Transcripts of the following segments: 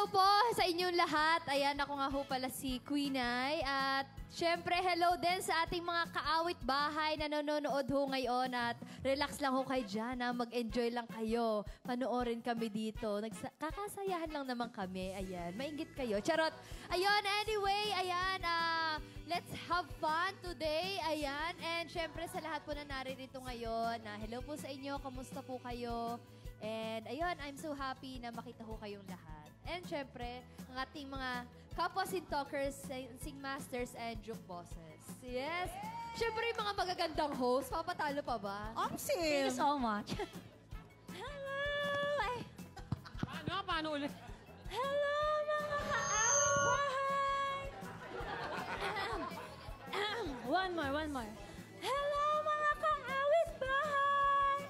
hello po sa inyong lahat. Ayan, ako nga ho pala si Queen Ay. At syempre, hello din sa ating mga kaawit bahay na nanonood ho ngayon. At relax lang ho kayo dyan, mag-enjoy lang kayo. Panoorin kami dito. Kakasayahan lang naman kami. Ayan, mainggit kayo. Charot. Ayun, anyway, ayan, let's have fun today. Ayan, and syempre sa lahat po na naririto ngayon, hello po sa inyo, kamusta po kayo? And ayun, I'm so happy na makita ko kayong lahat. And syempre, ang ating mga kapwa talkers, sing masters, and juke bosses. Yes! Syempre, yung mga magagandang host, papatalo pa ba? Thank you so much. Hello! Ay. Paano ulit? Hello, mga kaawit! One more. Hello, mga kaawit bahay!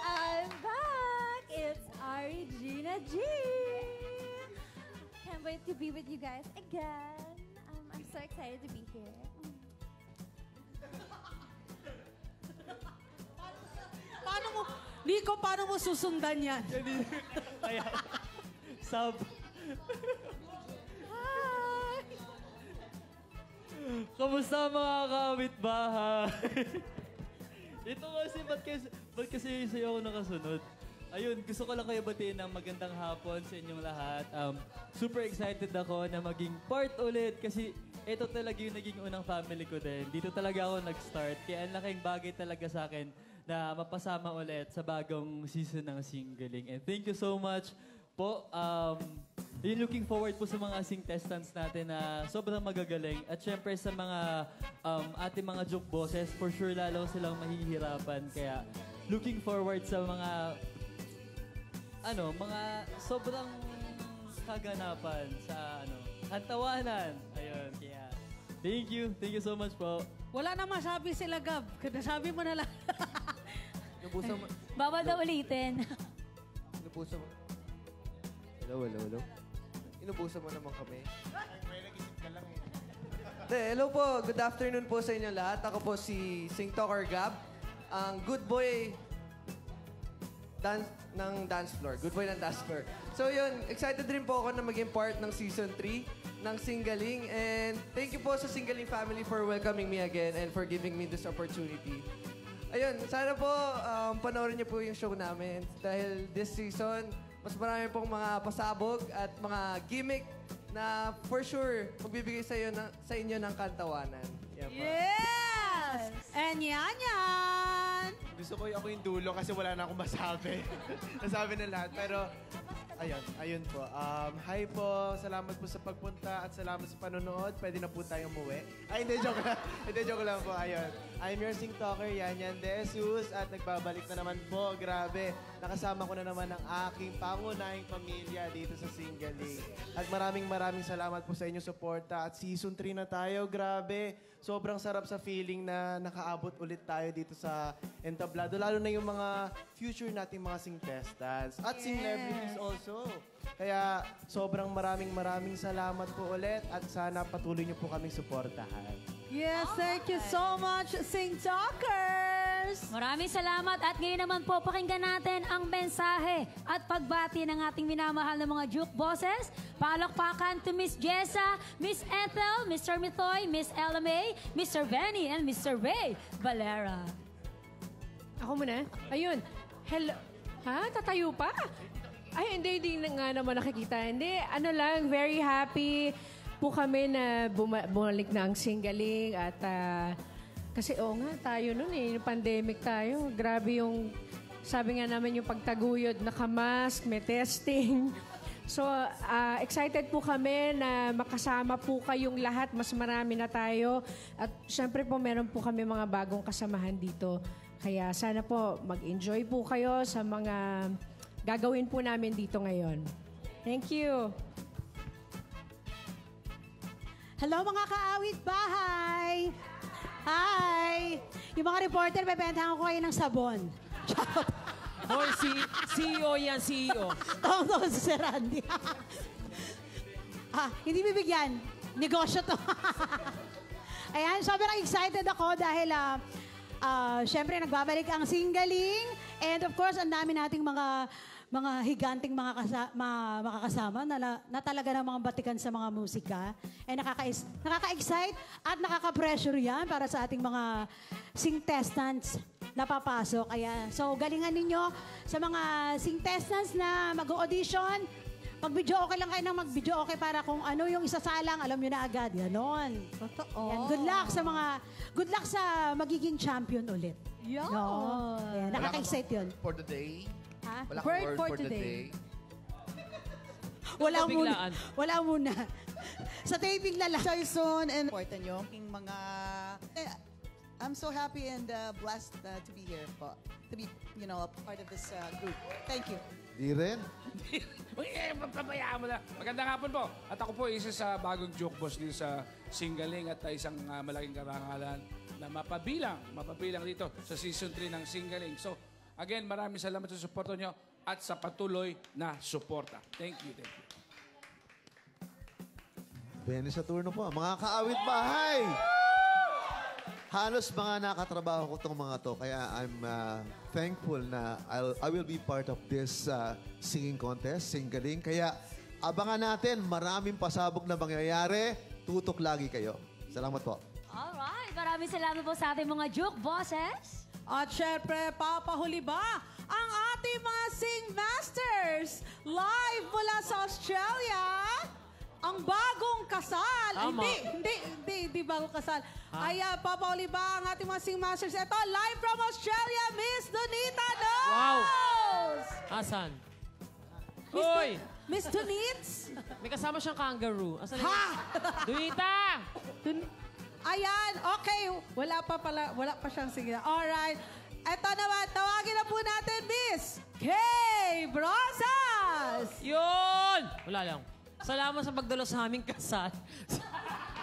I'm back! It's Regina G! Can't wait to be with you guys again. I'm so excited to be here. Paano mo susundan yan? Kaya, sub. Hi! Kamusta mga kapitbahay? Ito kasi, ba't kasi sa'yo ako nakasunod? Ayun, gusto ko lang kayo batiin ng magandang hapon sa inyong lahat. Super excited ako na maging part ulit kasi ito talaga yung naging unang family ko din. Dito talaga ako nag-start. Kaya ang laking bagay talaga sa akin na mapasama ulit sa bagong season ng Singling. And thank you so much po. Looking forward po sa mga sing-testants natin na sobrang magagaling. At syempre sa mga ating mga joke bosses, for sure lalo silang mahihirapan. Kaya looking forward sa mga mga sobrang kaganapan sa antawanan. Ayun, kaya thank you so much po. Wala na masabi sila, Gab. Nasabi mo na lang. Inubusan mo. Bawal daw ulitin. Inubusan mo. Hello. Inubusan mo naman kami. May nag-isip ka lang eh. Hello po. Good afternoon po sa inyo lahat. Ako po si Sing Talker Gab. Ang good boy ng dance floor. Good boy ng dance floor. So yun, excited rin po ako na maging part ng season 3 ng Singling. And thank you po sa Singling family for welcoming me again and for giving me this opportunity. Ayun, sana po panoorin niyo po yung show namin. Dahil this season, mas marami pong mga pasabog at mga gimmick na for sure magbibigay sa inyo ng kantawanan. Yan po. Yes! And yan! Gusto ko ako yung dulo kasi wala na akong masabi. Nasabi na lahat. Pero, ayun po. Hi po. Salamat po sa pagpunta at salamat sa panonood. Pwede na po tayong umuwi. Ay, hindi, joke lang. Hindi, joke lang po. Ayun. I'm your Sing Talker, Yan De Jesus. At nagbabalik na naman po. Grabe. Nakasama ko na naman ang aking pangunahing pamilya dito sa Singling. At maraming salamat po sa inyong suporta. At season 3 na tayo. Grabe. Sobrang sarap sa feeling na nakaabot ulit tayo dito sa Entablado. Lalo na yung mga future nating mga sing-testants. At sing-celebrities also. Kaya sobrang maraming salamat po ulit. At sana patuloy niyo po kaming suportahan. Yes, thank you so much, Sing Talkers! Maraming salamat at ngayon naman po pakinggan natin ang mensahe at pagbati ng ating minamahal na mga juke bosses. Palakpakan to Miss Jessa, Miss Ethel, Mr. Mitoy, Miss Ella May, Mr. Benny, and Mr. Ray Valera. Ako muna? Ayun. Hello. Ha? Tatayo pa? Ay, hindi na nga naman nakikita. Hindi, very happy po kami na bumalik na ang Singling at kasi tayo nun pandemic tayo. Grabe yung, sabi nga namin yung pagtaguyod, nakamask, may testing. So, excited po kami na makasama po kayong lahat. Mas marami na tayo. At syempre po, meron po kami mga bagong kasamahan dito. Kaya sana po mag-enjoy po kayo sa mga gagawin po namin dito ngayon. Thank you. Hello mga kaawit bahay! Hi! Yung mga reporter, bebentahan ko kayo ng sabon. Hoy, CEO yan, CEO. Tawag si Sir Randy. Hindi bibigyan. Negosyo to. Ayan, sobrang excited ako dahil syempre nagbabalik ang Singling. And of course, ang dami nating mga mga higanting makakasama na talaga namang batikan sa mga musika. Nakaka-excite at nakaka-pressure yan para sa ating mga singtestants na papasok. So, galingan ninyo sa mga singtestants na mag-audition. Mag-video okay lang kayo na mag-video okay para kung ano yung isasalang, alam nyo na agad. Ganon. Totoo. Ayan, good luck sa magiging champion ulit. Yan. No. Ayan, nakaka-excite yun. For the day. Ha? Wala kang Word word for for the today. day. Wala muna. Wala muna. Sa taping na lang. Soon and important nyo. Yung mga... I'm so happy and blessed to be here po. To be, a part of this group. Thank you. Di rin. Pabayaan mo na. Magandang hapon po. At ako po isa sa bagong joke boss dito sa Singaling at isang malaking karangalan na mapabilang dito sa season 3 ng Singaling. So, again, maraming salamat sa suporta nyo at sa patuloy na suporta. Thank you. Benny sa turno po. Mga kaawit bahay! Halos mga nakatrabaho ko itong mga to. Kaya I'm thankful na I will be part of this singing contest, Singaling. Kaya abangan natin, maraming pasabog na mangyayari. Tutok lagi kayo. Salamat po. Alright, maraming salamat po sa ating mga Juke Bosses. At syempre, papahuli ba ang ating mga Sing Masters live mula sa Australia? Ang bagong kasal. Hindi bagong kasal. Ay, papahuli ba ang ating mga Sing Masters? Ito, live from Australia, Miss Donita Knows! Wow! Asan? Hoy! Miss Donits? May kasama siyang kangaroo. Asan na Ha! Dunita! Ayan, okay. Wala pa siyang signal. Alright. Ito naman, tawagin na po natin, Miss Kay Brosas! Yun! Wala lang. Salamat sa pagdalo sa aming kasal.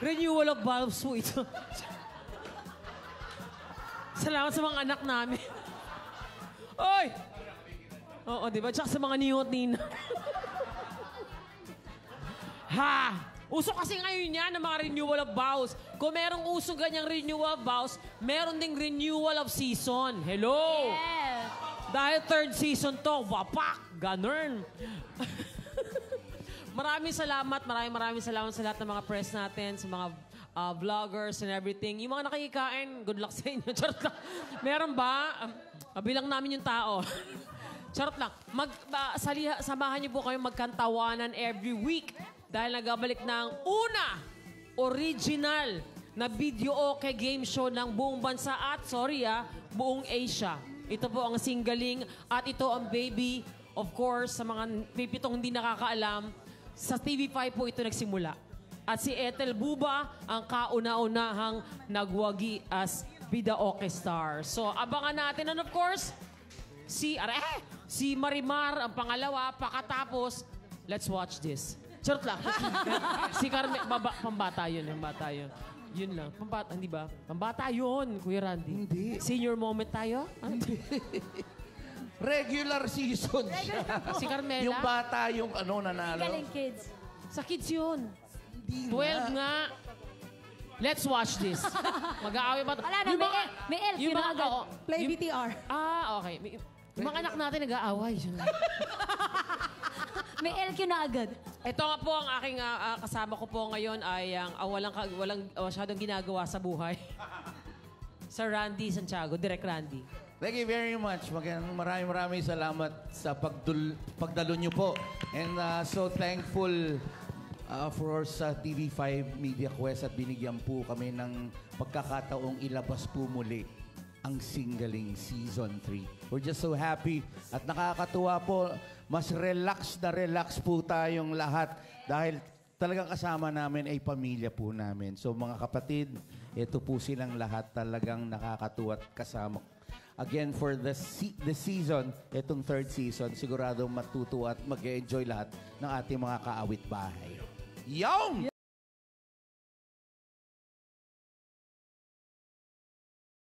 Renewal of vows po ito. Salamat sa mga anak namin. Oy! Oo, di ba? Tsaka sa mga niyot nina. Ha! Uso kasi ngayon yan ng mga renewal of vows. Kung merong uso ganyang renewal of vows, meron ding renewal of season. Hello! Yeah. Dahil third season to, wapak! Ganun. Maraming salamat sa lahat ng mga press natin, sa mga vloggers and everything. Yung mga nakikikain, good luck sa inyo. Charot lang. Meron ba? Bilang namin yung tao. Charot lang. Samahan niyo po kayo magkantawanan every week. Dahil nagabalik na ang original na video okay game show ng buong bansa at, buong Asia. Ito po ang Singaling at ito ang baby, of course, sa mga pipitong hindi nakakaalam, sa TV5 po ito nagsimula. At si Ethel Buba ang kauna-unahang nagwagi as Bida Okay Star. So, abangan natin. And of course, si Marimar ang pangalawa. Pakatapos, let's watch this. Charot lang. Si Carmen, pambata yun. Yun lang. Pambata, hindi ba? Pambata yun, Kuya Randy. Hindi. Senior moment tayo? Hindi. Regular season siya. Si Carmela? Yung bata, yung nanalo. Galing kids. Sa kids yun. Hindi 12 nga. Let's watch this. Mag-aaway ba? Wala na, may elf yun na agad. Play BTR. Okay. Yung mga anak natin nag-aaway. May LQ na agad. Ito nga po ang aking kasama ko po ngayon ay ang walang masyadong ginagawa sa buhay. Sir Randy Santiago, Direk Randy. Thank you very much. Maraming salamat sa pagdalo niyo po. And so thankful for sa TV5 Media Quest at binigyan po kami ng pagkakataong ilabas po muli ang Singaling Season 3. We're just so happy at nakakatuwa po. Mas relax po tayong lahat dahil talagang kasama namin ay pamilya po namin. So mga kapatid, ito po silang lahat talagang nakakatuwa at kasama. Again, for the season, itong third season, sigurado matutuwa at mag-enjoy lahat ng ating mga kaawit bahay. Yum!